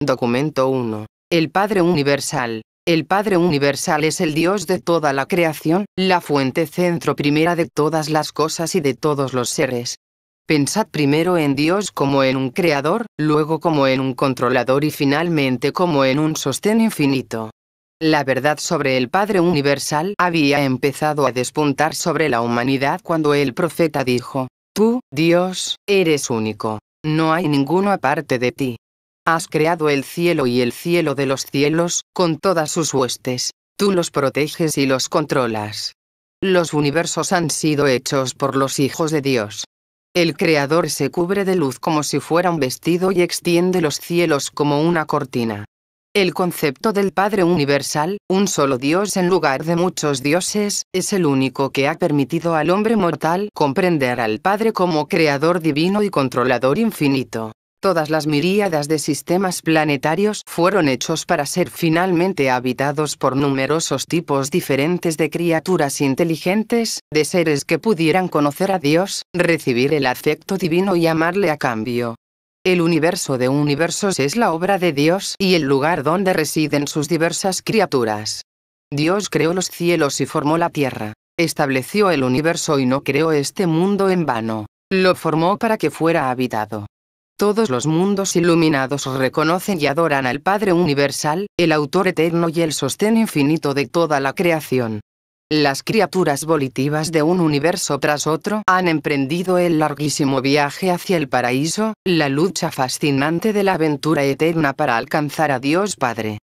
Documento 1. El Padre Universal. El Padre Universal es el Dios de toda la creación, la fuente centro primera de todas las cosas y de todos los seres. Pensad primero en Dios como en un creador, luego como en un controlador y finalmente como en un sostén infinito. La verdad sobre el Padre Universal había empezado a despuntar sobre la humanidad cuando el profeta dijo: Tú, Dios, eres único. No hay ninguno aparte de ti. Has creado el cielo y el cielo de los cielos, con todas sus huestes. Tú los proteges y los controlas. Los universos han sido hechos por los hijos de Dios. El Creador se cubre de luz como si fuera un vestido y extiende los cielos como una cortina. El concepto del Padre Universal, un solo Dios en lugar de muchos dioses, es el único que ha permitido al hombre mortal comprender al Padre como Creador divino y controlador infinito. Todas las miríadas de sistemas planetarios fueron hechos para ser finalmente habitados por numerosos tipos diferentes de criaturas inteligentes, de seres que pudieran conocer a Dios, recibir el afecto divino y amarle a cambio. El universo de universos es la obra de Dios y el lugar donde residen sus diversas criaturas. Dios creó los cielos y formó la tierra. Estableció el universo y no creó este mundo en vano. Lo formó para que fuera habitado. Todos los mundos iluminados reconocen y adoran al Padre Universal, el autor eterno y el sostén infinito de toda la creación. Las criaturas volitivas de un universo tras otro han emprendido el larguísimo viaje hacia el paraíso, la lucha fascinante de la aventura eterna para alcanzar a Dios Padre.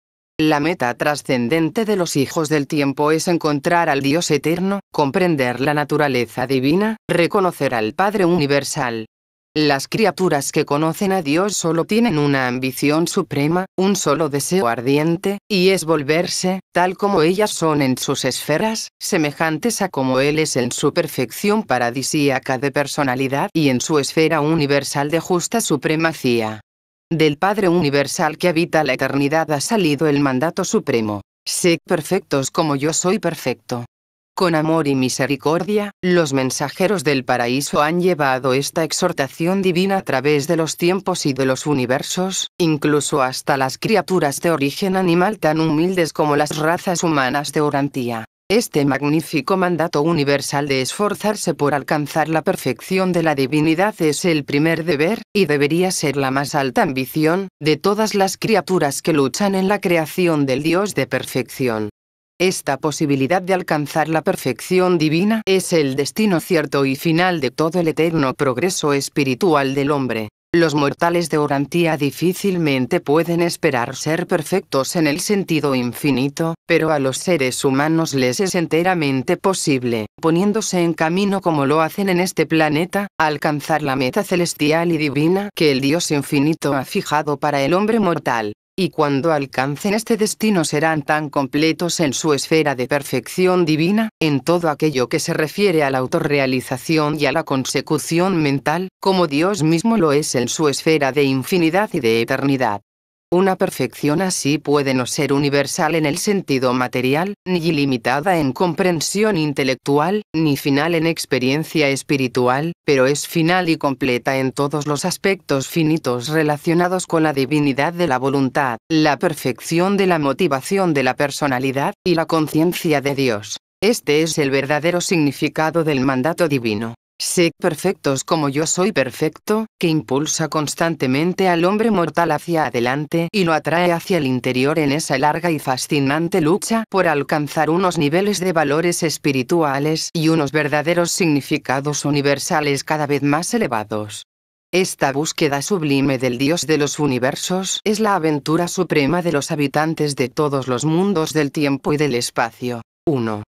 La meta trascendente de los hijos del tiempo es encontrar al Dios eterno, comprender la naturaleza divina, reconocer al Padre Universal. Las criaturas que conocen a Dios solo tienen una ambición suprema, un solo deseo ardiente, y es volverse, tal como ellas son en sus esferas, semejantes a como Él es en su perfección paradisíaca de personalidad y en su esfera universal de justa supremacía. Del Padre Universal que habita la eternidad ha salido el mandato supremo: sed perfectos como yo soy perfecto. Con amor y misericordia, los mensajeros del paraíso han llevado esta exhortación divina a través de los tiempos y de los universos, incluso hasta las criaturas de origen animal tan humildes como las razas humanas de Orantía. Este magnífico mandato universal de esforzarse por alcanzar la perfección de la divinidad es el primer deber, y debería ser la más alta ambición, de todas las criaturas que luchan en la creación del Dios de perfección. Esta posibilidad de alcanzar la perfección divina es el destino cierto y final de todo el eterno progreso espiritual del hombre. Los mortales de Orantía difícilmente pueden esperar ser perfectos en el sentido infinito, pero a los seres humanos les es enteramente posible, poniéndose en camino como lo hacen en este planeta, a alcanzar la meta celestial y divina que el Dios infinito ha fijado para el hombre mortal. Y cuando alcancen este destino serán tan completos en su esfera de perfección divina, en todo aquello que se refiere a la autorrealización y a la consecución mental, como Dios mismo lo es en su esfera de infinidad y de eternidad. Una perfección así puede no ser universal en el sentido material, ni ilimitada en comprensión intelectual, ni final en experiencia espiritual, pero es final y completa en todos los aspectos finitos relacionados con la divinidad de la voluntad, la perfección de la motivación de la personalidad, y la conciencia de Dios. Este es el verdadero significado del mandato divino. Sed perfectos como yo soy perfecto, que impulsa constantemente al hombre mortal hacia adelante y lo atrae hacia el interior en esa larga y fascinante lucha por alcanzar unos niveles de valores espirituales y unos verdaderos significados universales cada vez más elevados. Esta búsqueda sublime del Dios de los universos es la aventura suprema de los habitantes de todos los mundos del tiempo y del espacio. 1.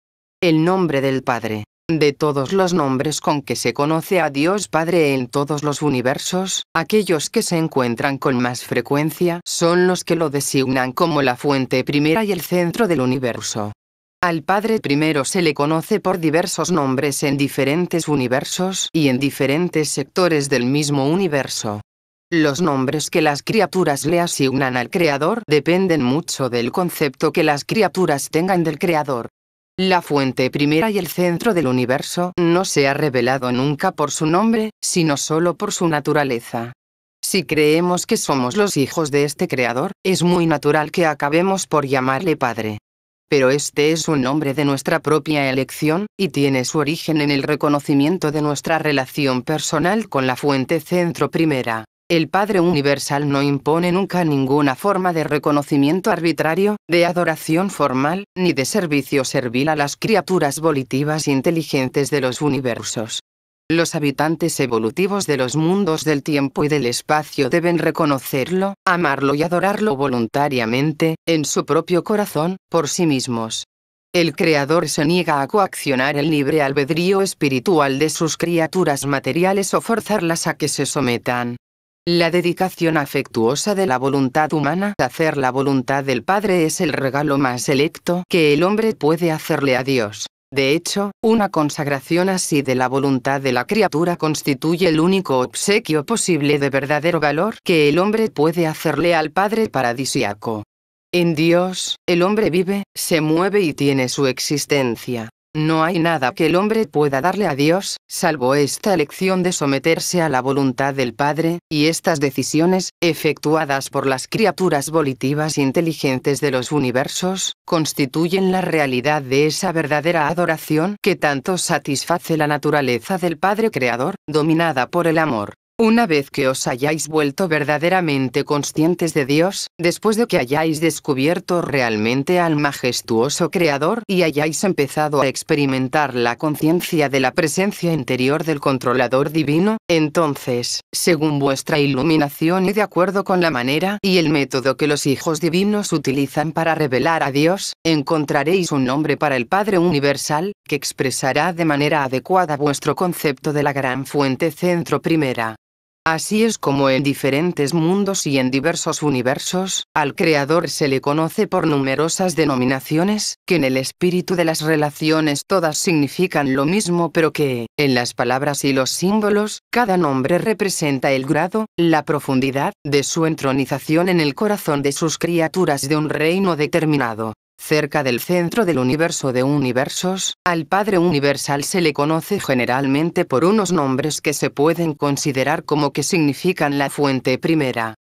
El nombre del Padre. De todos los nombres con que se conoce a Dios Padre en todos los universos, aquellos que se encuentran con más frecuencia son los que lo designan como la fuente primera y el centro del universo. Al Padre primero se le conoce por diversos nombres en diferentes universos y en diferentes sectores del mismo universo. Los nombres que las criaturas le asignan al Creador dependen mucho del concepto que las criaturas tengan del Creador. La fuente primera y el centro del universo no se ha revelado nunca por su nombre, sino solo por su naturaleza. Si creemos que somos los hijos de este Creador, es muy natural que acabemos por llamarle Padre. Pero este es un nombre de nuestra propia elección, y tiene su origen en el reconocimiento de nuestra relación personal con la fuente centro primera. El Padre Universal no impone nunca ninguna forma de reconocimiento arbitrario, de adoración formal, ni de servicio servil a las criaturas volitivas inteligentes de los universos. Los habitantes evolutivos de los mundos del tiempo y del espacio deben reconocerlo, amarlo y adorarlo voluntariamente, en su propio corazón, por sí mismos. El Creador se niega a coaccionar el libre albedrío espiritual de sus criaturas materiales o forzarlas a que se sometan. La dedicación afectuosa de la voluntad humana a hacer la voluntad del Padre es el regalo más selecto que el hombre puede hacerle a Dios. De hecho, una consagración así de la voluntad de la criatura constituye el único obsequio posible de verdadero valor que el hombre puede hacerle al Padre paradisíaco. En Dios, el hombre vive, se mueve y tiene su existencia. No hay nada que el hombre pueda darle a Dios, salvo esta elección de someterse a la voluntad del Padre, y estas decisiones, efectuadas por las criaturas volitivas inteligentes de los universos, constituyen la realidad de esa verdadera adoración que tanto satisface la naturaleza del Padre Creador, dominada por el amor. Una vez que os hayáis vuelto verdaderamente conscientes de Dios, después de que hayáis descubierto realmente al majestuoso Creador y hayáis empezado a experimentar la conciencia de la presencia interior del controlador divino, entonces, según vuestra iluminación y de acuerdo con la manera y el método que los hijos divinos utilizan para revelar a Dios, encontraréis un nombre para el Padre Universal, que expresará de manera adecuada vuestro concepto de la gran fuente centro primera. Así es como en diferentes mundos y en diversos universos, al Creador se le conoce por numerosas denominaciones, que en el espíritu de las relaciones todas significan lo mismo pero que, en las palabras y los símbolos, cada nombre representa el grado, la profundidad, de su entronización en el corazón de sus criaturas de un reino determinado. Cerca del centro del universo de universos, al Padre Universal se le conoce generalmente por unos nombres que se pueden considerar como que significan la fuente primera.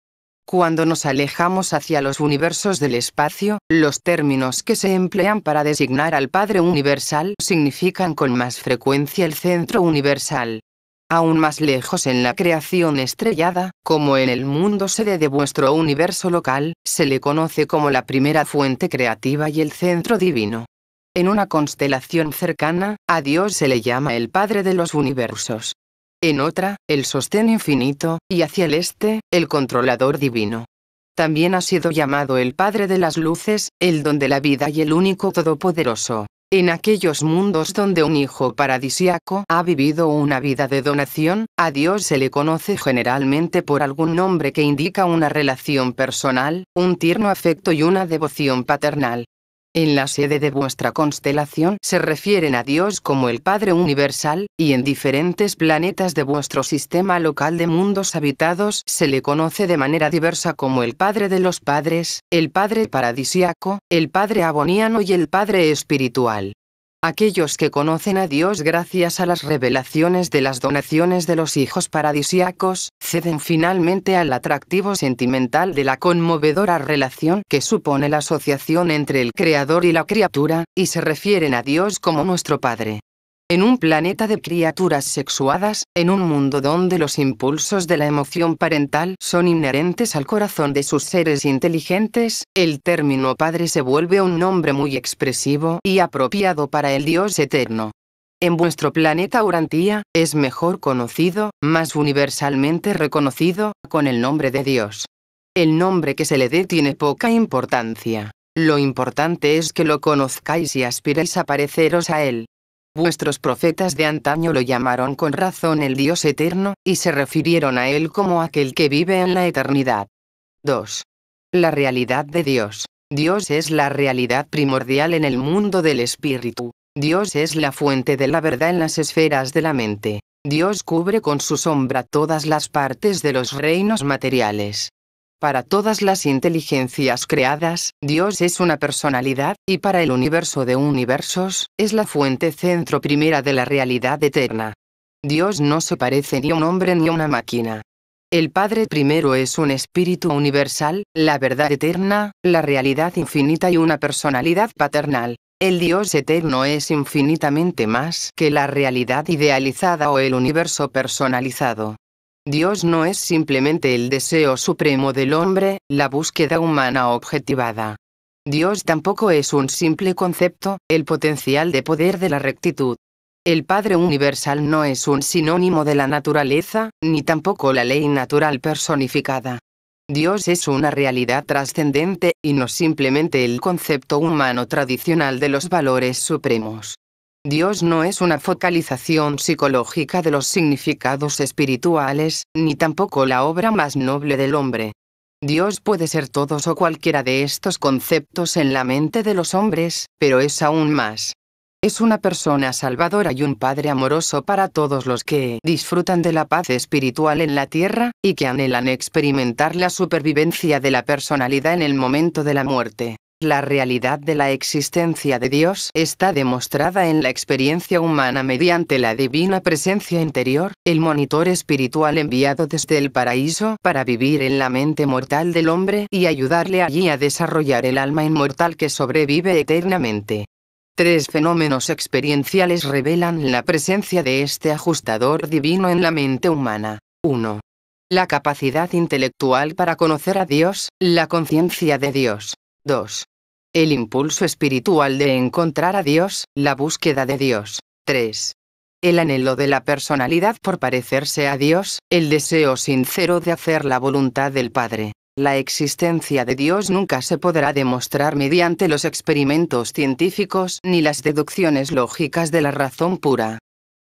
Cuando nos alejamos hacia los universos del espacio, los términos que se emplean para designar al Padre Universal significan con más frecuencia el centro universal. Aún más lejos en la creación estrellada, como en el mundo sede de vuestro universo local, se le conoce como la primera fuente creativa y el centro divino. En una constelación cercana, a Dios se le llama el Padre de los universos. En otra, el sostén infinito, y hacia el este, el controlador divino. También ha sido llamado el Padre de las luces, el don de la vida y el único todopoderoso. En aquellos mundos donde un hijo paradisíaco ha vivido una vida de donación, a Dios se le conoce generalmente por algún nombre que indica una relación personal, un tierno afecto y una devoción paternal. En la sede de vuestra constelación se refieren a Dios como el Padre Universal, y en diferentes planetas de vuestro sistema local de mundos habitados se le conoce de manera diversa como el Padre de los Padres, el Padre Paradisíaco, el Padre Aboniano y el Padre Espiritual. Aquellos que conocen a Dios gracias a las revelaciones de las donaciones de los hijos paradisíacos, ceden finalmente al atractivo sentimental de la conmovedora relación que supone la asociación entre el Creador y la criatura, y se refieren a Dios como nuestro Padre. En un planeta de criaturas sexuadas, en un mundo donde los impulsos de la emoción parental son inherentes al corazón de sus seres inteligentes, el término Padre se vuelve un nombre muy expresivo y apropiado para el Dios eterno. En vuestro planeta Urantía, es mejor conocido, más universalmente reconocido, con el nombre de Dios. El nombre que se le dé tiene poca importancia. Lo importante es que lo conozcáis y aspiréis a pareceros a él. Vuestros profetas de antaño lo llamaron con razón el Dios eterno, y se refirieron a él como aquel que vive en la eternidad. 2. La realidad de Dios. Dios es la realidad primordial en el mundo del espíritu. Dios es la fuente de la verdad en las esferas de la mente. Dios cubre con su sombra todas las partes de los reinos materiales. Para todas las inteligencias creadas, Dios es una personalidad, y para el universo de universos, es la fuente centro primera de la realidad eterna. Dios no se parece ni a un hombre ni a una máquina. El Padre primero es un espíritu universal, la verdad eterna, la realidad infinita y una personalidad paternal. El Dios eterno es infinitamente más que la realidad idealizada o el universo personalizado. Dios no es simplemente el deseo supremo del hombre, la búsqueda humana objetivada. Dios tampoco es un simple concepto, el potencial de poder de la rectitud. El Padre Universal no es un sinónimo de la naturaleza, ni tampoco la ley natural personificada. Dios es una realidad trascendente, y no simplemente el concepto humano tradicional de los valores supremos. Dios no es una focalización psicológica de los significados espirituales, ni tampoco la obra más noble del hombre. Dios puede ser todos o cualquiera de estos conceptos en la mente de los hombres, pero es aún más. Es una persona salvadora y un Padre amoroso para todos los que disfrutan de la paz espiritual en la tierra, y que anhelan experimentar la supervivencia de la personalidad en el momento de la muerte. La realidad de la existencia de Dios está demostrada en la experiencia humana mediante la divina presencia interior, el monitor espiritual enviado desde el paraíso para vivir en la mente mortal del hombre y ayudarle allí a desarrollar el alma inmortal que sobrevive eternamente. 3 fenómenos experienciales revelan la presencia de este ajustador divino en la mente humana. 1. La capacidad intelectual para conocer a Dios, la conciencia de Dios. 2. El impulso espiritual de encontrar a Dios, la búsqueda de Dios. 3. El anhelo de la personalidad por parecerse a Dios, el deseo sincero de hacer la voluntad del Padre. La existencia de Dios nunca se podrá demostrar mediante los experimentos científicos ni las deducciones lógicas de la razón pura.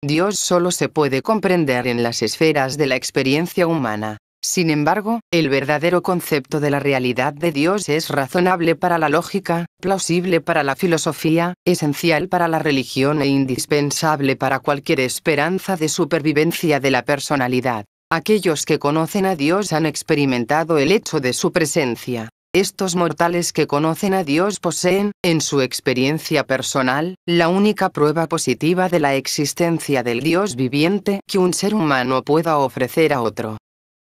Dios solo se puede comprender en las esferas de la experiencia humana. Sin embargo, el verdadero concepto de la realidad de Dios es razonable para la lógica, plausible para la filosofía, esencial para la religión e indispensable para cualquier esperanza de supervivencia de la personalidad. Aquellos que conocen a Dios han experimentado el hecho de su presencia. Estos mortales que conocen a Dios poseen, en su experiencia personal, la única prueba positiva de la existencia del Dios viviente que un ser humano pueda ofrecer a otro.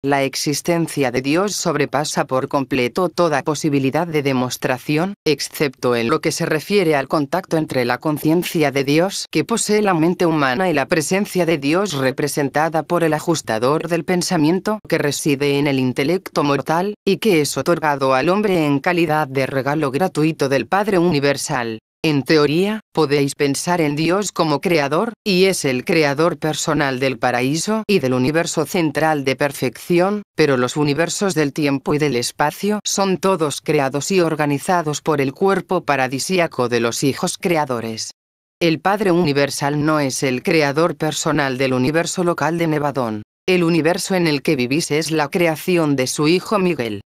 La existencia de Dios sobrepasa por completo toda posibilidad de demostración, excepto en lo que se refiere al contacto entre la conciencia de Dios que posee la mente humana y la presencia de Dios representada por el ajustador del pensamiento que reside en el intelecto mortal, y que es otorgado al hombre en calidad de regalo gratuito del Padre Universal. En teoría, podéis pensar en Dios como creador, y es el creador personal del paraíso y del universo central de perfección, pero los universos del tiempo y del espacio son todos creados y organizados por el cuerpo paradisíaco de los hijos creadores. El Padre Universal no es el creador personal del universo local de Nevadón. El universo en el que vivís es la creación de su hijo Miguel.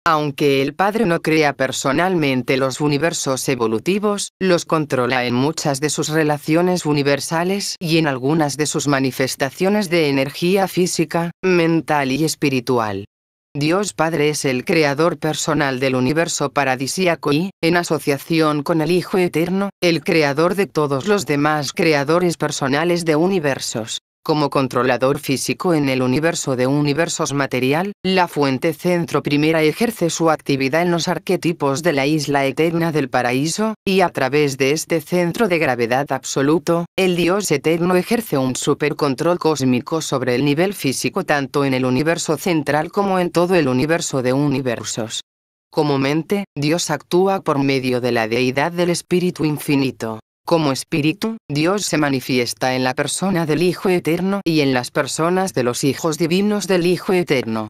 Aunque el Padre no crea personalmente los universos evolutivos, los controla en muchas de sus relaciones universales y en algunas de sus manifestaciones de energía física, mental y espiritual. Dios Padre es el creador personal del universo paradisíaco y, en asociación con el Hijo Eterno, el creador de todos los demás creadores personales de universos. Como controlador físico en el universo de universos material, la fuente centro primera ejerce su actividad en los arquetipos de la isla eterna del paraíso, y a través de este centro de gravedad absoluto, el Dios eterno ejerce un supercontrol cósmico sobre el nivel físico tanto en el universo central como en todo el universo de universos. Como mente, Dios actúa por medio de la deidad del Espíritu Infinito. Como Espíritu, Dios se manifiesta en la persona del Hijo Eterno y en las personas de los hijos divinos del Hijo Eterno.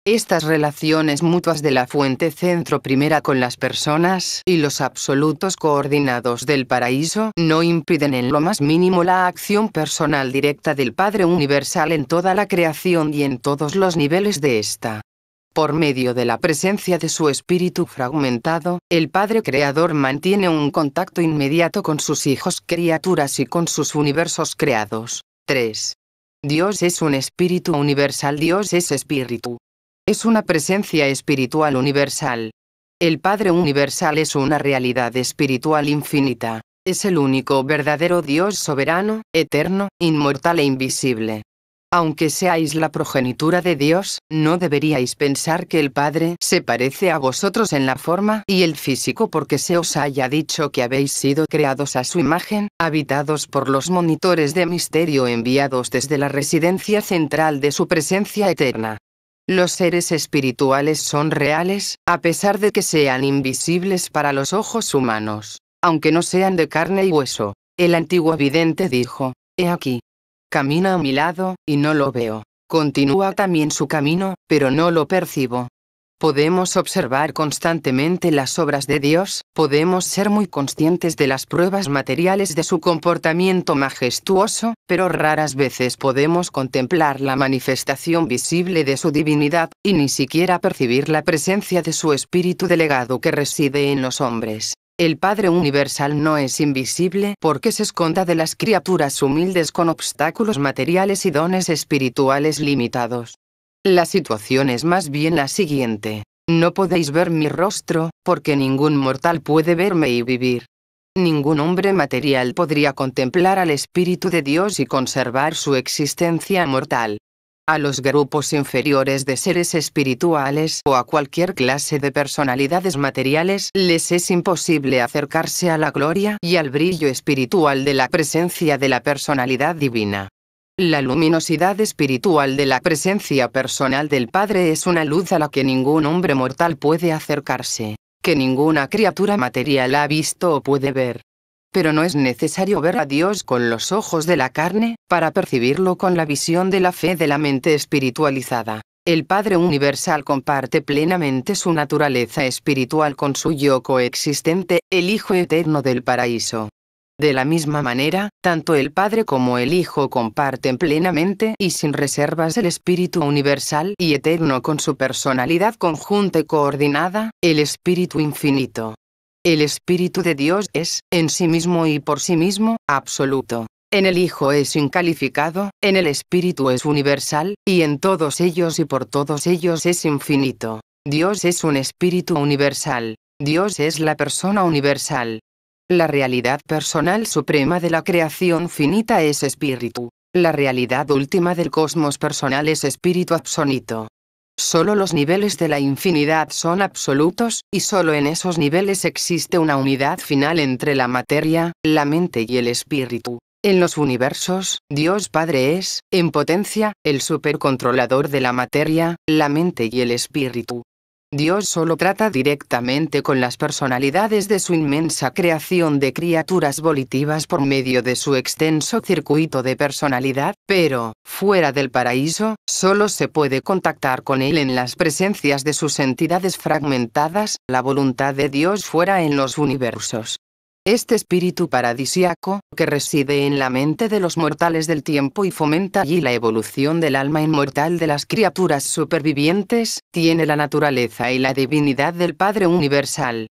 Estas relaciones mutuas de la fuente centro primera con las personas y los absolutos coordinados del paraíso no impiden en lo más mínimo la acción personal directa del Padre Universal en toda la creación y en todos los niveles de esta. Por medio de la presencia de su espíritu fragmentado, el Padre Creador mantiene un contacto inmediato con sus hijos criaturas y con sus universos creados. 3. Dios es un espíritu universal. Dios es espíritu. Es una presencia espiritual universal. El Padre Universal es una realidad espiritual infinita. Es el único verdadero Dios soberano, eterno, inmortal e invisible. Aunque seáis la progenitura de Dios, no deberíais pensar que el Padre se parece a vosotros en la forma y el físico porque se os haya dicho que habéis sido creados a su imagen, habitados por los monitores de misterio enviados desde la residencia central de su presencia eterna. Los seres espirituales son reales, a pesar de que sean invisibles para los ojos humanos, aunque no sean de carne y hueso. El antiguo vidente dijo: «He aquí. Camina a mi lado, y no lo veo. Continúa también su camino, pero no lo percibo». Podemos observar constantemente las obras de Dios, podemos ser muy conscientes de las pruebas materiales de su comportamiento majestuoso, pero raras veces podemos contemplar la manifestación visible de su divinidad, y ni siquiera percibir la presencia de su espíritu delegado que reside en los hombres. El Padre Universal no es invisible porque se esconda de las criaturas humildes con obstáculos materiales y dones espirituales limitados. La situación es más bien la siguiente: no podéis ver mi rostro, porque ningún mortal puede verme y vivir. Ningún hombre material podría contemplar al Espíritu de Dios y conservar su existencia mortal. A los grupos inferiores de seres espirituales o a cualquier clase de personalidades materiales les es imposible acercarse a la gloria y al brillo espiritual de la presencia de la personalidad divina. La luminosidad espiritual de la presencia personal del Padre es una luz a la que ningún hombre mortal puede acercarse, que ninguna criatura material ha visto o puede ver. Pero no es necesario ver a Dios con los ojos de la carne, para percibirlo con la visión de la fe de la mente espiritualizada. El Padre Universal comparte plenamente su naturaleza espiritual con su yo coexistente, el Hijo Eterno del Paraíso. De la misma manera, tanto el Padre como el Hijo comparten plenamente y sin reservas el Espíritu Universal y Eterno con su personalidad conjunta y coordinada, el Espíritu Infinito. El Espíritu de Dios es, en sí mismo y por sí mismo, absoluto. En el Hijo es incalificado, en el Espíritu es universal, y en todos ellos y por todos ellos es infinito. Dios es un Espíritu universal. Dios es la persona universal. La realidad personal suprema de la creación finita es Espíritu. La realidad última del cosmos personal es Espíritu absoluto. Solo los niveles de la infinidad son absolutos, y solo en esos niveles existe una unidad final entre la materia, la mente y el espíritu. En los universos, Dios Padre es, en potencia, el supercontrolador de la materia, la mente y el espíritu. Dios solo trata directamente con las personalidades de su inmensa creación de criaturas volitivas por medio de su extenso circuito de personalidad, pero, fuera del paraíso, solo se puede contactar con él en las presencias de sus entidades fragmentadas, la voluntad de Dios fuera en los universos. Este espíritu paradisíaco, que reside en la mente de los mortales del tiempo y fomenta allí la evolución del alma inmortal de las criaturas supervivientes, tiene la naturaleza y la divinidad del Padre Universal.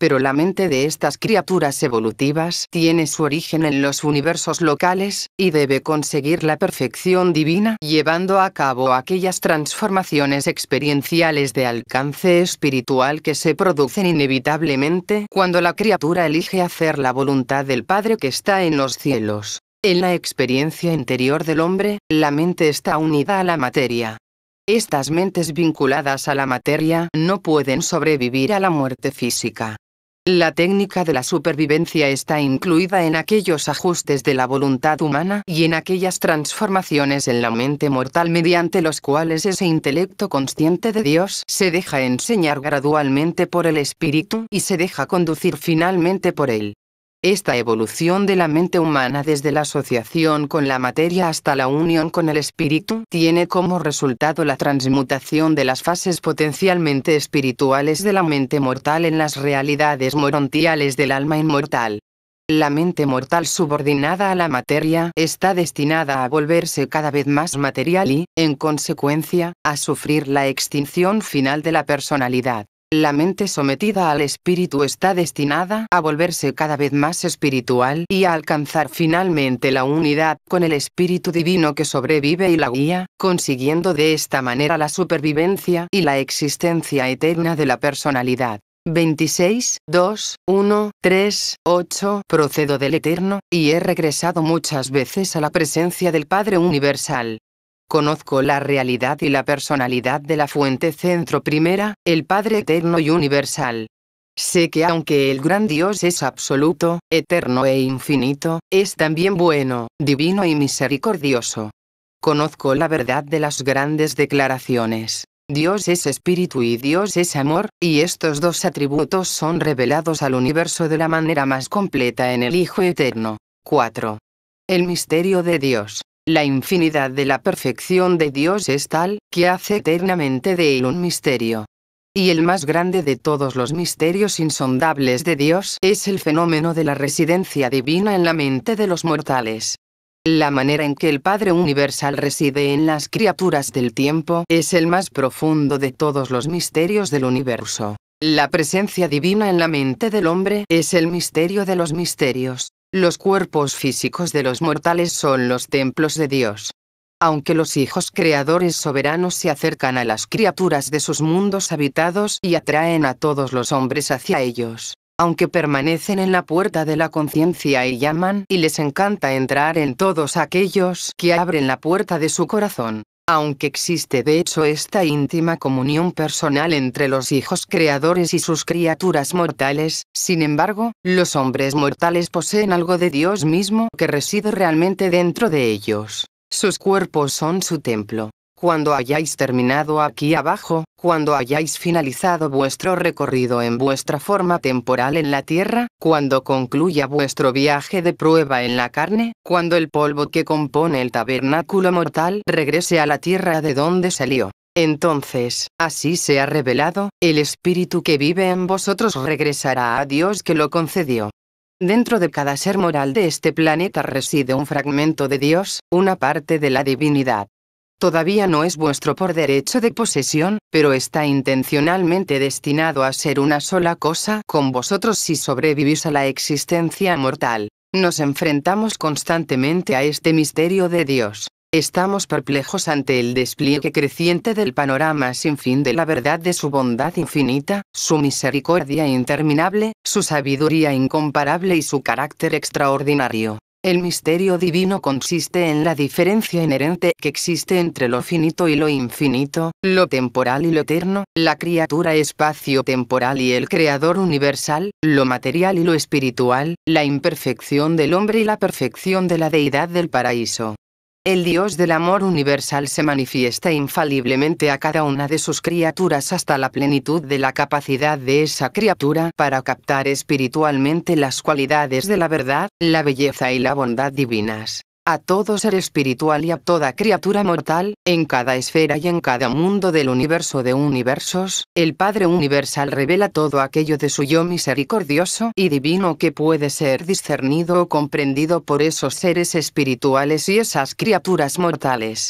Pero la mente de estas criaturas evolutivas tiene su origen en los universos locales, y debe conseguir la perfección divina llevando a cabo aquellas transformaciones experienciales de alcance espiritual que se producen inevitablemente cuando la criatura elige hacer la voluntad del Padre que está en los cielos. En la experiencia interior del hombre, la mente está unida a la materia. Estas mentes vinculadas a la materia no pueden sobrevivir a la muerte física. La técnica de la supervivencia está incluida en aquellos ajustes de la voluntad humana y en aquellas transformaciones en la mente mortal mediante los cuales ese intelecto consciente de Dios se deja enseñar gradualmente por el Espíritu y se deja conducir finalmente por él. Esta evolución de la mente humana desde la asociación con la materia hasta la unión con el espíritu tiene como resultado la transmutación de las fases potencialmente espirituales de la mente mortal en las realidades morontiales del alma inmortal. La mente mortal subordinada a la materia está destinada a volverse cada vez más material y, en consecuencia, a sufrir la extinción final de la personalidad. La mente sometida al espíritu está destinada a volverse cada vez más espiritual y a alcanzar finalmente la unidad con el espíritu divino que sobrevive y la guía, consiguiendo de esta manera la supervivencia y la existencia eterna de la personalidad. 26, 2, 1, 3, 8. Procedo del Eterno, y he regresado muchas veces a la presencia del Padre Universal. Conozco la realidad y la personalidad de la fuente centro primera, el Padre eterno y universal. Sé que aunque el gran Dios es absoluto, eterno e infinito, es también bueno, divino y misericordioso. Conozco la verdad de las grandes declaraciones. Dios es espíritu y Dios es amor, y estos dos atributos son revelados al universo de la manera más completa en el Hijo Eterno. 4. El misterio de Dios. La infinidad de la perfección de Dios es tal, que hace eternamente de él un misterio. Y el más grande de todos los misterios insondables de Dios es el fenómeno de la residencia divina en la mente de los mortales. La manera en que el Padre Universal reside en las criaturas del tiempo es el más profundo de todos los misterios del universo. La presencia divina en la mente del hombre es el misterio de los misterios. Los cuerpos físicos de los mortales son los templos de Dios. Aunque los hijos creadores soberanos se acercan a las criaturas de sus mundos habitados y atraen a todos los hombres hacia ellos, aunque permanecen en la puerta de la conciencia y llaman y les encanta entrar en todos aquellos que abren la puerta de su corazón, aunque existe de hecho esta íntima comunión personal entre los hijos creadores y sus criaturas mortales, sin embargo, los hombres mortales poseen algo de Dios mismo que reside realmente dentro de ellos. Sus cuerpos son su templo. Cuando hayáis terminado aquí abajo, cuando hayáis finalizado vuestro recorrido en vuestra forma temporal en la tierra, cuando concluya vuestro viaje de prueba en la carne, cuando el polvo que compone el tabernáculo mortal regrese a la tierra de donde salió. Entonces, así se ha revelado, el espíritu que vive en vosotros regresará a Dios que lo concedió. Dentro de cada ser moral de este planeta reside un fragmento de Dios, una parte de la divinidad. Todavía no es vuestro por derecho de posesión, pero está intencionalmente destinado a ser una sola cosa con vosotros si sobrevivís a la existencia mortal. Nos enfrentamos constantemente a este misterio de Dios. Estamos perplejos ante el despliegue creciente del panorama sin fin de la verdad de su bondad infinita, su misericordia interminable, su sabiduría incomparable y su carácter extraordinario. El misterio divino consiste en la diferencia inherente que existe entre lo finito y lo infinito, lo temporal y lo eterno, la criatura espacio-temporal y el creador universal, lo material y lo espiritual, la imperfección del hombre y la perfección de la deidad del paraíso. El Dios del amor universal se manifiesta infaliblemente a cada una de sus criaturas hasta la plenitud de la capacidad de esa criatura para captar espiritualmente las cualidades de la verdad, la belleza y la bondad divinas. A todo ser espiritual y a toda criatura mortal, en cada esfera y en cada mundo del universo de universos, el Padre Universal revela todo aquello de su yo misericordioso y divino que puede ser discernido o comprendido por esos seres espirituales y esas criaturas mortales.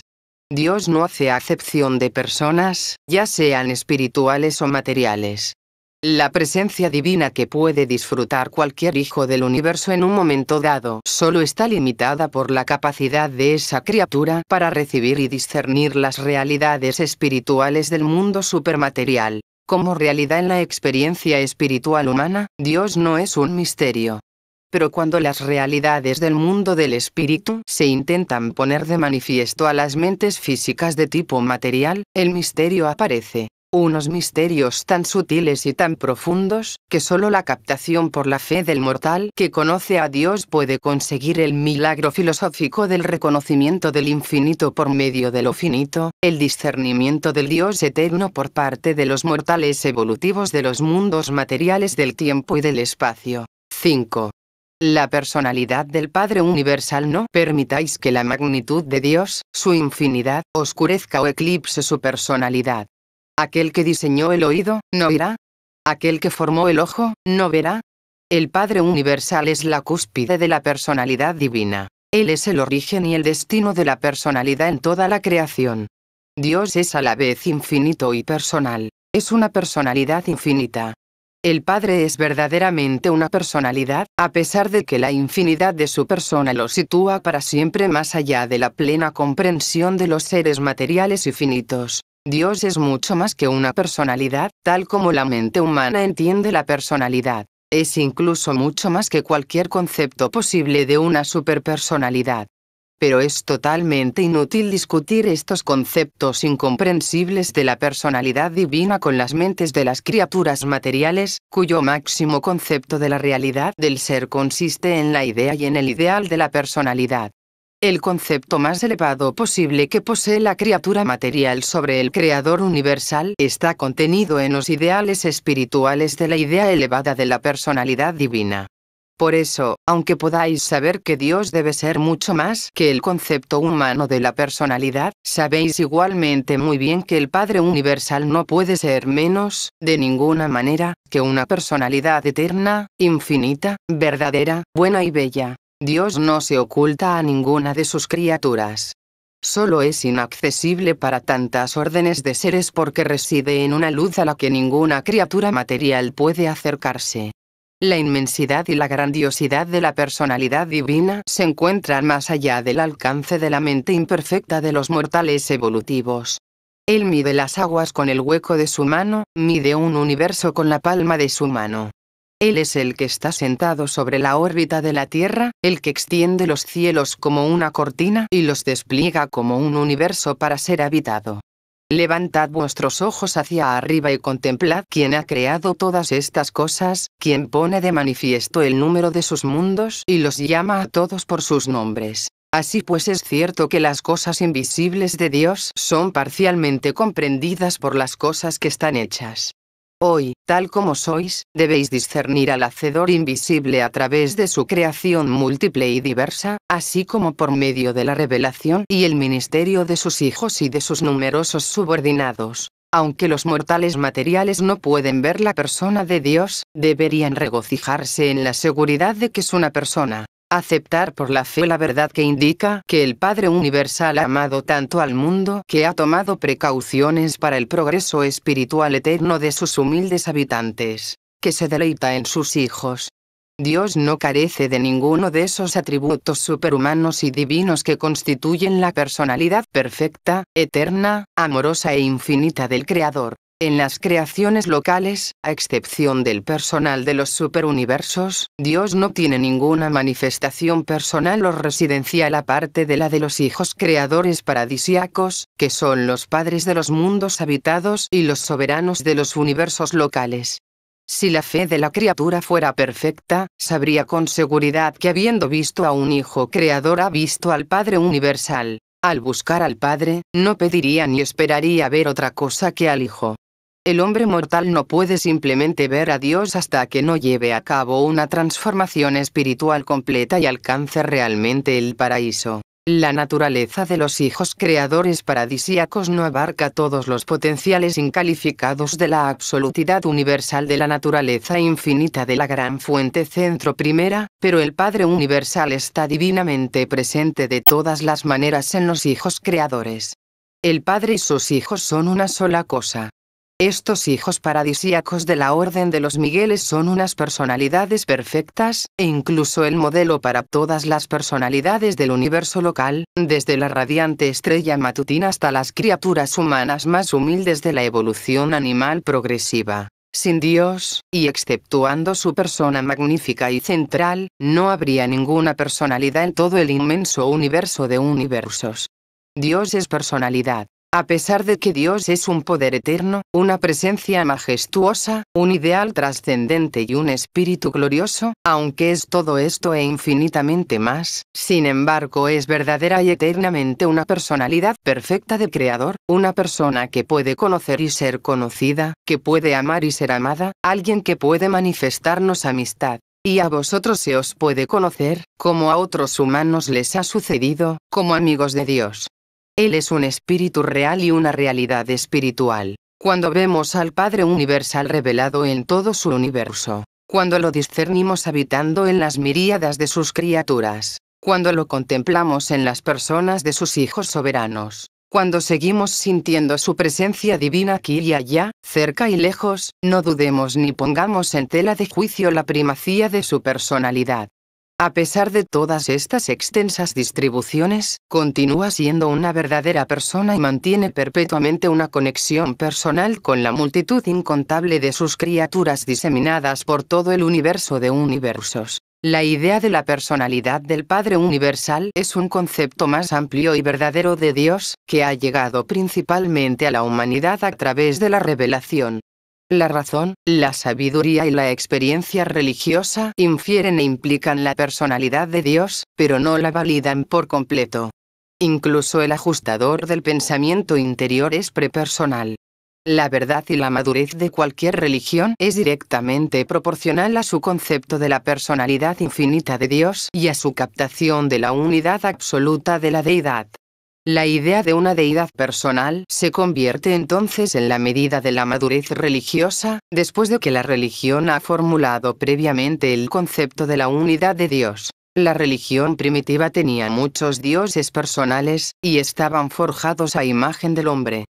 Dios no hace acepción de personas, ya sean espirituales o materiales. La presencia divina que puede disfrutar cualquier hijo del universo en un momento dado solo está limitada por la capacidad de esa criatura para recibir y discernir las realidades espirituales del mundo supermaterial. Como realidad en la experiencia espiritual humana, Dios no es un misterio. Pero cuando las realidades del mundo del espíritu se intentan poner de manifiesto a las mentes físicas de tipo material, el misterio aparece. Unos misterios tan sutiles y tan profundos, que solo la captación por la fe del mortal que conoce a Dios puede conseguir el milagro filosófico del reconocimiento del infinito por medio de lo finito, el discernimiento del Dios eterno por parte de los mortales evolutivos de los mundos materiales del tiempo y del espacio. 5. La personalidad del Padre Universal. No permitáis que la magnitud de Dios, su infinidad, oscurezca o eclipse su personalidad. Aquel que diseñó el oído, ¿no oirá? Aquel que formó el ojo, ¿no verá? El Padre Universal es la cúspide de la personalidad divina. Él es el origen y el destino de la personalidad en toda la creación. Dios es a la vez infinito y personal. Es una personalidad infinita. El Padre es verdaderamente una personalidad, a pesar de que la infinidad de su persona lo sitúa para siempre más allá de la plena comprensión de los seres materiales y finitos. Dios es mucho más que una personalidad, tal como la mente humana entiende la personalidad. Es incluso mucho más que cualquier concepto posible de una superpersonalidad. Pero es totalmente inútil discutir estos conceptos incomprensibles de la personalidad divina con las mentes de las criaturas materiales, cuyo máximo concepto de la realidad del ser consiste en la idea y en el ideal de la personalidad. El concepto más elevado posible que posee la criatura material sobre el Creador universal está contenido en los ideales espirituales de la idea elevada de la personalidad divina. Por eso, aunque podáis saber que Dios debe ser mucho más que el concepto humano de la personalidad, sabéis igualmente muy bien que el Padre Universal no puede ser menos, de ninguna manera, que una personalidad eterna, infinita, verdadera, buena y bella. Dios no se oculta a ninguna de sus criaturas. Solo es inaccesible para tantas órdenes de seres porque reside en una luz a la que ninguna criatura material puede acercarse. La inmensidad y la grandiosidad de la personalidad divina se encuentran más allá del alcance de la mente imperfecta de los mortales evolutivos. Él mide las aguas con el hueco de su mano, mide un universo con la palma de su mano. Él es el que está sentado sobre la órbita de la Tierra, el que extiende los cielos como una cortina y los despliega como un universo para ser habitado. Levantad vuestros ojos hacia arriba y contemplad quién ha creado todas estas cosas, quién pone de manifiesto el número de sus mundos y los llama a todos por sus nombres. Así pues es cierto que las cosas invisibles de Dios son parcialmente comprendidas por las cosas que están hechas. Hoy, tal como sois, debéis discernir al Hacedor invisible a través de su creación múltiple y diversa, así como por medio de la revelación y el ministerio de sus hijos y de sus numerosos subordinados. Aunque los mortales materiales no pueden ver la persona de Dios, deberían regocijarse en la seguridad de que es una persona. Aceptar por la fe la verdad que indica que el Padre Universal ha amado tanto al mundo que ha tomado precauciones para el progreso espiritual eterno de sus humildes habitantes, que se deleita en sus hijos. Dios no carece de ninguno de esos atributos superhumanos y divinos que constituyen la personalidad perfecta, eterna, amorosa e infinita del Creador. En las creaciones locales, a excepción del personal de los superuniversos, Dios no tiene ninguna manifestación personal o residencial aparte de la de los hijos creadores paradisíacos, que son los padres de los mundos habitados y los soberanos de los universos locales. Si la fe de la criatura fuera perfecta, sabría con seguridad que habiendo visto a un hijo creador ha visto al Padre Universal. Al buscar al Padre, no pediría ni esperaría ver otra cosa que al Hijo. El hombre mortal no puede simplemente ver a Dios hasta que no lleve a cabo una transformación espiritual completa y alcance realmente el paraíso. La naturaleza de los hijos creadores paradisíacos no abarca todos los potenciales incalificados de la absolutidad universal de la naturaleza infinita de la gran fuente centro primera, pero el Padre Universal está divinamente presente de todas las maneras en los hijos creadores. El Padre y sus hijos son una sola cosa. Estos hijos paradisíacos de la orden de los Migueles son unas personalidades perfectas, e incluso el modelo para todas las personalidades del universo local, desde la radiante estrella matutina hasta las criaturas humanas más humildes de la evolución animal progresiva. Sin Dios, y exceptuando su persona magnífica y central, no habría ninguna personalidad en todo el inmenso universo de universos. Dios es personalidad. A pesar de que Dios es un poder eterno, una presencia majestuosa, un ideal trascendente y un espíritu glorioso, aunque es todo esto e infinitamente más, sin embargo es verdadera y eternamente una personalidad perfecta de Creador, una persona que puede conocer y ser conocida, que puede amar y ser amada, alguien que puede manifestarnos amistad. Y a vosotros se os puede conocer, como a otros humanos les ha sucedido, como amigos de Dios. Él es un espíritu real y una realidad espiritual. Cuando vemos al Padre Universal revelado en todo su universo, cuando lo discernimos habitando en las miríadas de sus criaturas, cuando lo contemplamos en las personas de sus hijos soberanos, cuando seguimos sintiendo su presencia divina aquí y allá, cerca y lejos, no dudemos ni pongamos en tela de juicio la primacía de su personalidad. A pesar de todas estas extensas distribuciones, continúa siendo una verdadera persona y mantiene perpetuamente una conexión personal con la multitud incontable de sus criaturas diseminadas por todo el universo de universos. La idea de la personalidad del Padre Universal es un concepto más amplio y verdadero de Dios, que ha llegado principalmente a la humanidad a través de la revelación. La razón, la sabiduría y la experiencia religiosa infieren e implican la personalidad de Dios, pero no la validan por completo. Incluso el ajustador del pensamiento interior es prepersonal. La verdad y la madurez de cualquier religión es directamente proporcional a su concepto de la personalidad infinita de Dios y a su captación de la unidad absoluta de la deidad. La idea de una deidad personal se convierte entonces en la medida de la madurez religiosa, después de que la religión ha formulado previamente el concepto de la unidad de Dios. La religión primitiva tenía muchos dioses personales, y estaban forjados a imagen del hombre.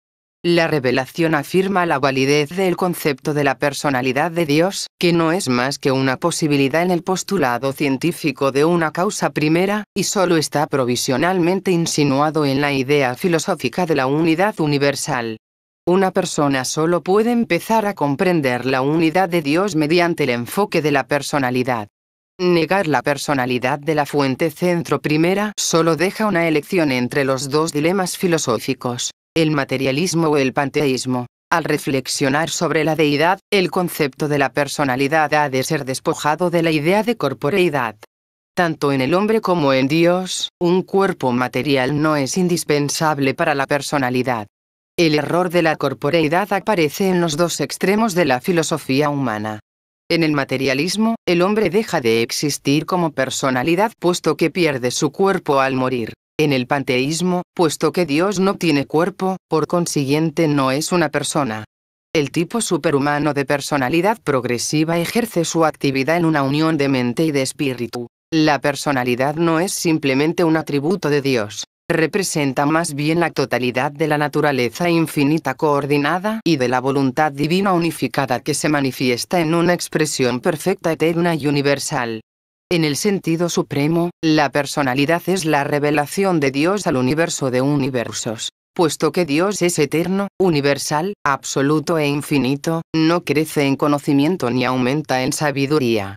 La revelación afirma la validez del concepto de la personalidad de Dios, que no es más que una posibilidad en el postulado científico de una causa primera, y solo está provisionalmente insinuado en la idea filosófica de la unidad universal. Una persona solo puede empezar a comprender la unidad de Dios mediante el enfoque de la personalidad. Negar la personalidad de la fuente centro primera solo deja una elección entre los dos dilemas filosóficos: el materialismo o el panteísmo. Al reflexionar sobre la deidad, el concepto de la personalidad ha de ser despojado de la idea de corporeidad. Tanto en el hombre como en Dios, un cuerpo material no es indispensable para la personalidad. El error de la corporeidad aparece en los dos extremos de la filosofía humana. En el materialismo, el hombre deja de existir como personalidad puesto que pierde su cuerpo al morir. En el panteísmo, puesto que Dios no tiene cuerpo, por consiguiente no es una persona. El tipo superhumano de personalidad progresiva ejerce su actividad en una unión de mente y de espíritu. La personalidad no es simplemente un atributo de Dios. Representa más bien la totalidad de la naturaleza infinita coordinada y de la voluntad divina unificada que se manifiesta en una expresión perfecta, eterna y universal. En el sentido supremo, la personalidad es la revelación de Dios al universo de universos. Puesto que Dios es eterno, universal, absoluto e infinito, no crece en conocimiento ni aumenta en sabiduría.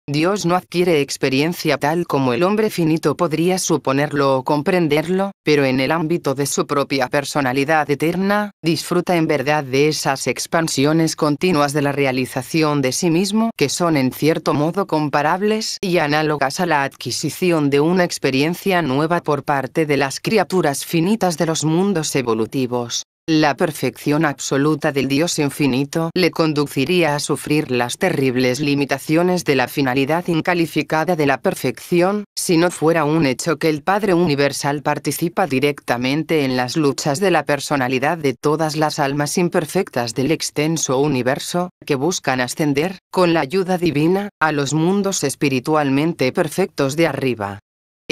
Dios no adquiere experiencia tal como el hombre finito podría suponerlo o comprenderlo, pero en el ámbito de su propia personalidad eterna, disfruta en verdad de esas expansiones continuas de la realización de sí mismo que son en cierto modo comparables y análogas a la adquisición de una experiencia nueva por parte de las criaturas finitas de los mundos evolutivos. La perfección absoluta del Dios infinito le conduciría a sufrir las terribles limitaciones de la finalidad incalificada de la perfección, si no fuera un hecho que el Padre Universal participa directamente en las luchas de la personalidad de todas las almas imperfectas del extenso universo, que buscan ascender, con la ayuda divina, a los mundos espiritualmente perfectos de arriba.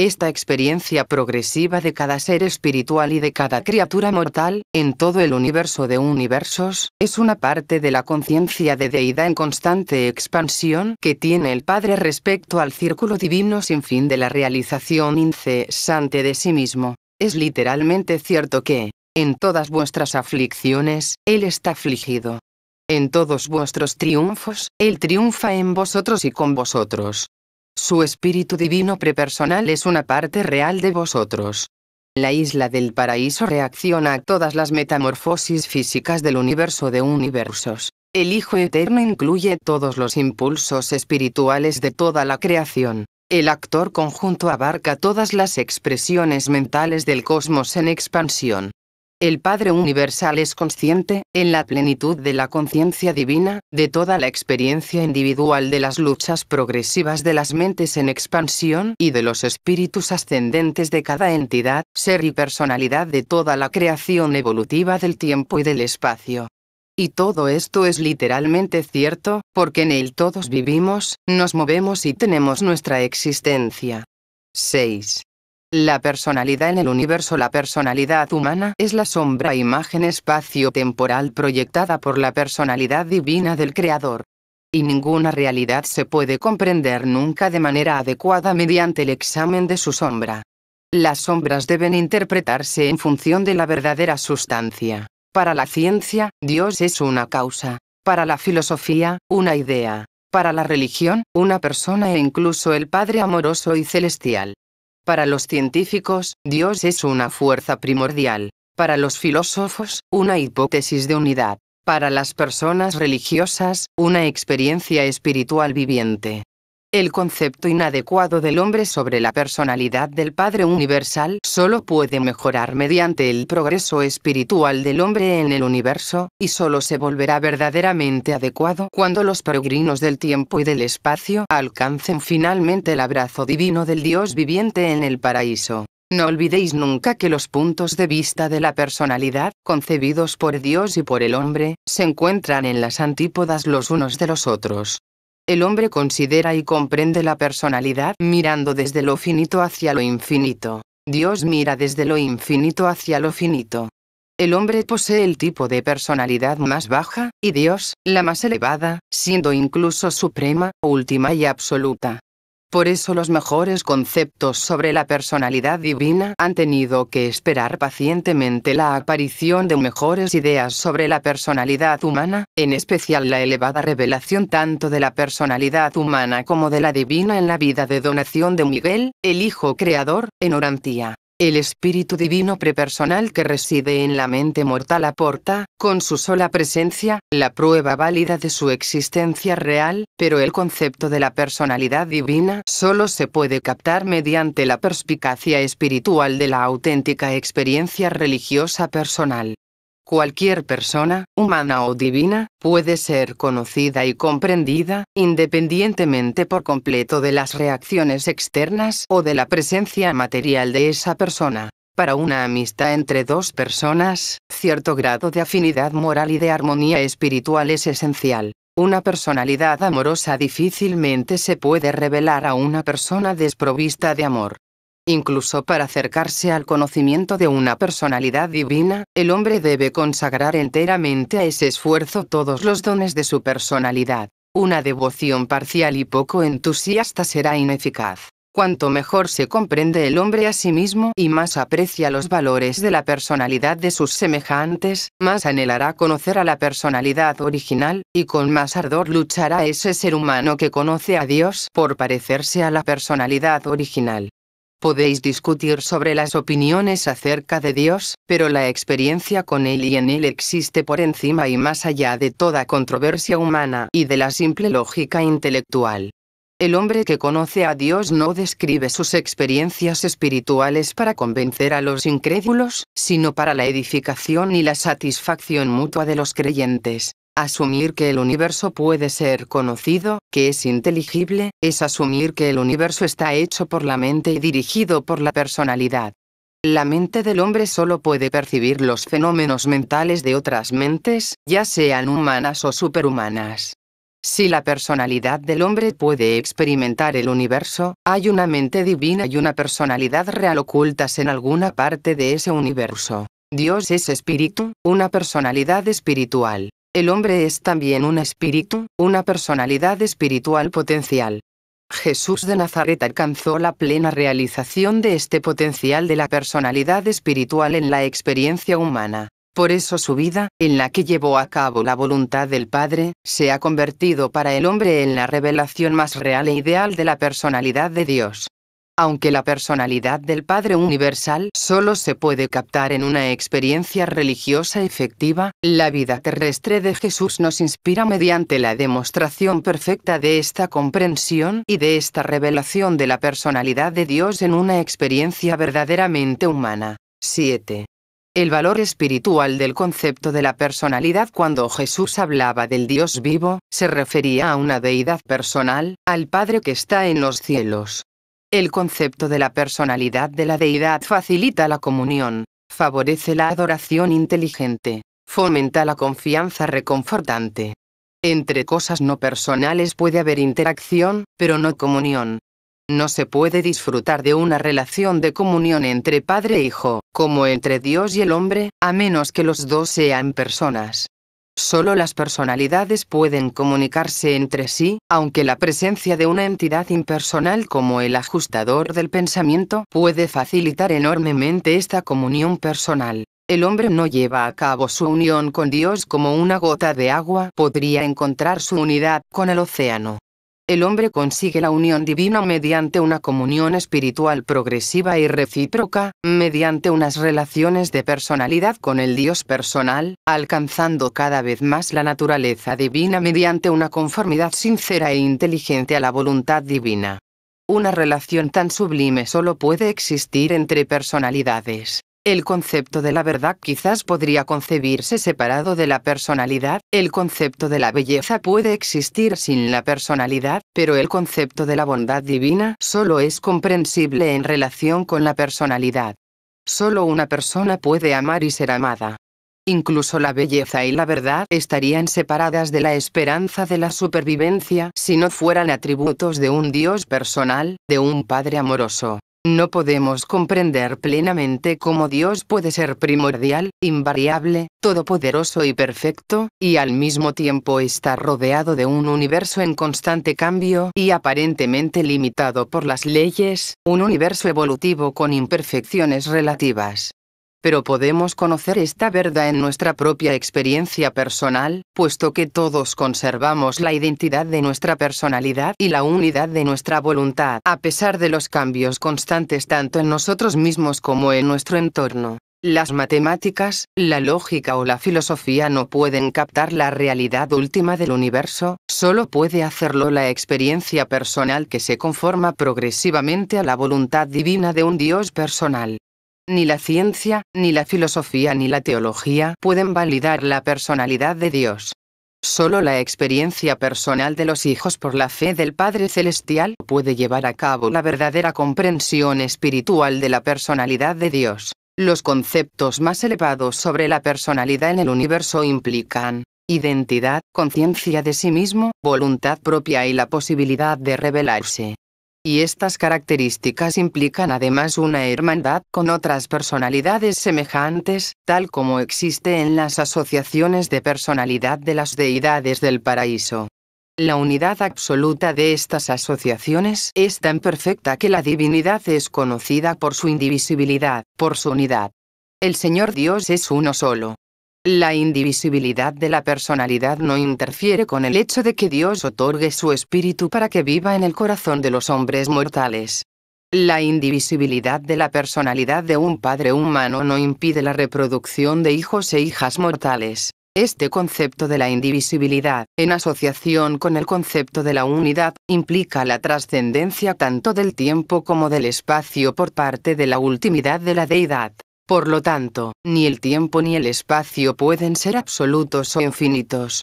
Esta experiencia progresiva de cada ser espiritual y de cada criatura mortal, en todo el universo de universos, es una parte de la conciencia de deidad en constante expansión que tiene el Padre respecto al círculo divino sin fin de la realización incesante de sí mismo. Es literalmente cierto que, en todas vuestras aflicciones, Él está afligido. En todos vuestros triunfos, Él triunfa en vosotros y con vosotros. Su espíritu divino prepersonal es una parte real de vosotros. La isla del paraíso reacciona a todas las metamorfosis físicas del universo de universos. El Hijo Eterno incluye todos los impulsos espirituales de toda la creación. El actor conjunto abarca todas las expresiones mentales del cosmos en expansión. El Padre Universal es consciente, en la plenitud de la conciencia divina, de toda la experiencia individual de las luchas progresivas de las mentes en expansión y de los espíritus ascendentes de cada entidad, ser y personalidad de toda la creación evolutiva del tiempo y del espacio. Y todo esto es literalmente cierto, porque en él todos vivimos, nos movemos y tenemos nuestra existencia. 6. La personalidad en el universo. La personalidad humana es la sombra imagen espacio-temporal proyectada por la personalidad divina del Creador. Y ninguna realidad se puede comprender nunca de manera adecuada mediante el examen de su sombra. Las sombras deben interpretarse en función de la verdadera sustancia. Para la ciencia, Dios es una causa. Para la filosofía, una idea. Para la religión, una persona e incluso el Padre amoroso y celestial. Para los científicos, Dios es una fuerza primordial. Para los filósofos, una hipótesis de unidad. Para las personas religiosas, una experiencia espiritual viviente. El concepto inadecuado del hombre sobre la personalidad del Padre Universal solo puede mejorar mediante el progreso espiritual del hombre en el universo, y solo se volverá verdaderamente adecuado cuando los peregrinos del tiempo y del espacio alcancen finalmente el abrazo divino del Dios viviente en el paraíso. No olvidéis nunca que los puntos de vista de la personalidad, concebidos por Dios y por el hombre, se encuentran en las antípodas los unos de los otros. El hombre considera y comprende la personalidad mirando desde lo finito hacia lo infinito. Dios mira desde lo infinito hacia lo finito. El hombre posee el tipo de personalidad más baja, y Dios, la más elevada, siendo incluso suprema, última y absoluta. Por eso los mejores conceptos sobre la personalidad divina han tenido que esperar pacientemente la aparición de mejores ideas sobre la personalidad humana, en especial la elevada revelación tanto de la personalidad humana como de la divina en la vida de donación de Miguel, el Hijo Creador, en Orantía. El Espíritu Divino prepersonal que reside en la mente mortal aporta, con su sola presencia, la prueba válida de su existencia real, pero el concepto de la personalidad divina solo se puede captar mediante la perspicacia espiritual de la auténtica experiencia religiosa personal. Cualquier persona, humana o divina, puede ser conocida y comprendida, independientemente por completo de las reacciones externas o de la presencia material de esa persona. Para una amistad entre dos personas, cierto grado de afinidad moral y de armonía espiritual es esencial. Una personalidad amorosa difícilmente se puede revelar a una persona desprovista de amor. Incluso para acercarse al conocimiento de una personalidad divina, el hombre debe consagrar enteramente a ese esfuerzo todos los dones de su personalidad. Una devoción parcial y poco entusiasta será ineficaz. Cuanto mejor se comprende el hombre a sí mismo y más aprecia los valores de la personalidad de sus semejantes, más anhelará conocer a la personalidad original, y con más ardor luchará ese ser humano que conoce a Dios por parecerse a la personalidad original. Podéis discutir sobre las opiniones acerca de Dios, pero la experiencia con Él y en Él existe por encima y más allá de toda controversia humana y de la simple lógica intelectual. El hombre que conoce a Dios no describe sus experiencias espirituales para convencer a los incrédulos, sino para la edificación y la satisfacción mutua de los creyentes. Asumir que el universo puede ser conocido, que es inteligible, es asumir que el universo está hecho por la mente y dirigido por la personalidad. La mente del hombre solo puede percibir los fenómenos mentales de otras mentes, ya sean humanas o superhumanas. Si la personalidad del hombre puede experimentar el universo, hay una mente divina y una personalidad real ocultas en alguna parte de ese universo. Dios es espíritu, una personalidad espiritual. El hombre es también un espíritu, una personalidad espiritual potencial. Jesús de Nazaret alcanzó la plena realización de este potencial de la personalidad espiritual en la experiencia humana. Por eso su vida, en la que llevó a cabo la voluntad del Padre, se ha convertido para el hombre en la revelación más real e ideal de la personalidad de Dios. Aunque la personalidad del Padre Universal solo se puede captar en una experiencia religiosa efectiva, la vida terrestre de Jesús nos inspira mediante la demostración perfecta de esta comprensión y de esta revelación de la personalidad de Dios en una experiencia verdaderamente humana. 7. El valor espiritual del concepto de la personalidad. Cuando Jesús hablaba del Dios vivo, se refería a una deidad personal, al Padre que está en los cielos. El concepto de la personalidad de la deidad facilita la comunión, favorece la adoración inteligente, fomenta la confianza reconfortante. Entre cosas no personales puede haber interacción, pero no comunión. No se puede disfrutar de una relación de comunión entre padre e hijo, como entre Dios y el hombre, a menos que los dos sean personas. Solo las personalidades pueden comunicarse entre sí, aunque la presencia de una entidad impersonal como el ajustador del pensamiento puede facilitar enormemente esta comunión personal. El hombre no lleva a cabo su unión con Dios como una gota de agua podría encontrar su unidad con el océano. El hombre consigue la unión divina mediante una comunión espiritual progresiva y recíproca, mediante unas relaciones de personalidad con el Dios personal, alcanzando cada vez más la naturaleza divina mediante una conformidad sincera e inteligente a la voluntad divina. Una relación tan sublime solo puede existir entre personalidades. El concepto de la verdad quizás podría concebirse separado de la personalidad, el concepto de la belleza puede existir sin la personalidad, pero el concepto de la bondad divina solo es comprensible en relación con la personalidad. Solo una persona puede amar y ser amada. Incluso la belleza y la verdad estarían separadas de la esperanza de la supervivencia si no fueran atributos de un Dios personal, de un Padre amoroso. No podemos comprender plenamente cómo Dios puede ser primordial, invariable, todopoderoso y perfecto, y al mismo tiempo estar rodeado de un universo en constante cambio y aparentemente limitado por las leyes, un universo evolutivo con imperfecciones relativas. Pero podemos conocer esta verdad en nuestra propia experiencia personal, puesto que todos conservamos la identidad de nuestra personalidad y la unidad de nuestra voluntad, a pesar de los cambios constantes tanto en nosotros mismos como en nuestro entorno. Las matemáticas, la lógica o la filosofía no pueden captar la realidad última del universo, solo puede hacerlo la experiencia personal que se conforma progresivamente a la voluntad divina de un Dios personal. Ni la ciencia, ni la filosofía ni la teología pueden validar la personalidad de Dios. Solo la experiencia personal de los hijos por la fe del Padre Celestial puede llevar a cabo la verdadera comprensión espiritual de la personalidad de Dios. Los conceptos más elevados sobre la personalidad en el universo implican identidad, conciencia de sí mismo, voluntad propia y la posibilidad de revelarse. Y estas características implican además una hermandad con otras personalidades semejantes, tal como existe en las asociaciones de personalidad de las deidades del paraíso. La unidad absoluta de estas asociaciones es tan perfecta que la divinidad es conocida por su indivisibilidad, por su unidad. El Señor Dios es uno solo. La indivisibilidad de la personalidad no interfiere con el hecho de que Dios otorgue su espíritu para que viva en el corazón de los hombres mortales. La indivisibilidad de la personalidad de un padre humano no impide la reproducción de hijos e hijas mortales. Este concepto de la indivisibilidad, en asociación con el concepto de la unidad, implica la trascendencia tanto del tiempo como del espacio por parte de la ultimidad de la deidad. Por lo tanto, ni el tiempo ni el espacio pueden ser absolutos o infinitos.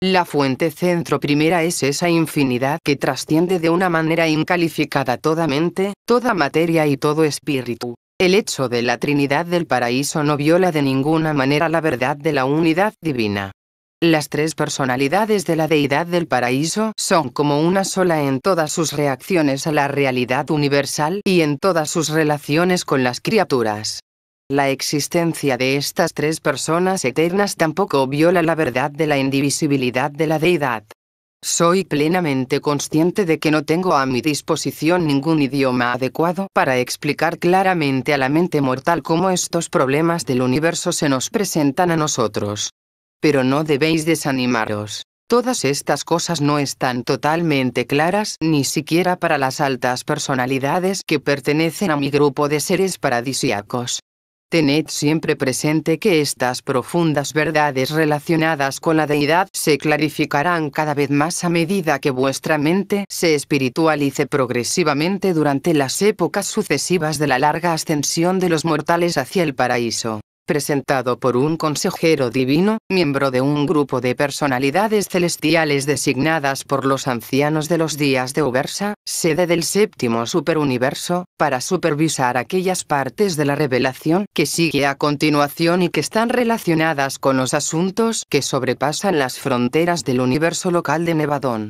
La fuente centro primera es esa infinidad que trasciende de una manera incalificada toda mente, toda materia y todo espíritu. El hecho de la Trinidad del paraíso no viola de ninguna manera la verdad de la unidad divina. Las tres personalidades de la deidad del paraíso son como una sola en todas sus reacciones a la realidad universal y en todas sus relaciones con las criaturas. La existencia de estas tres personas eternas tampoco viola la verdad de la indivisibilidad de la deidad. Soy plenamente consciente de que no tengo a mi disposición ningún idioma adecuado para explicar claramente a la mente mortal cómo estos problemas del universo se nos presentan a nosotros. Pero no debéis desanimaros. Todas estas cosas no están totalmente claras ni siquiera para las altas personalidades que pertenecen a mi grupo de seres paradisíacos. Tened siempre presente que estas profundas verdades relacionadas con la deidad se clarificarán cada vez más a medida que vuestra mente se espiritualice progresivamente durante las épocas sucesivas de la larga ascensión de los mortales hacia el paraíso. Presentado por un consejero divino, miembro de un grupo de personalidades celestiales designadas por los ancianos de los días de Ubersa, sede del séptimo superuniverso, para supervisar aquellas partes de la revelación que sigue a continuación y que están relacionadas con los asuntos que sobrepasan las fronteras del universo local de Nevadón.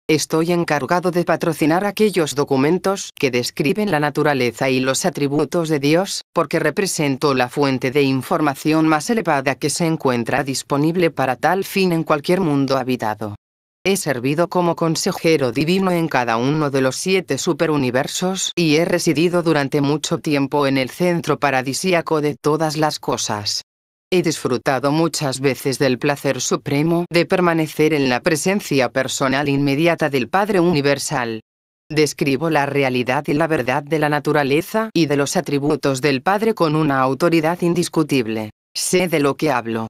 Estoy encargado de patrocinar aquellos documentos que describen la naturaleza y los atributos de Dios, porque represento la fuente de información más elevada que se encuentra disponible para tal fin en cualquier mundo habitado. He servido como consejero divino en cada uno de los 7 superuniversos y he residido durante mucho tiempo en el centro paradisíaco de todas las cosas. He disfrutado muchas veces del placer supremo de permanecer en la presencia personal inmediata del Padre Universal. Describo la realidad y la verdad de la naturaleza y de los atributos del Padre con una autoridad indiscutible. Sé de lo que hablo.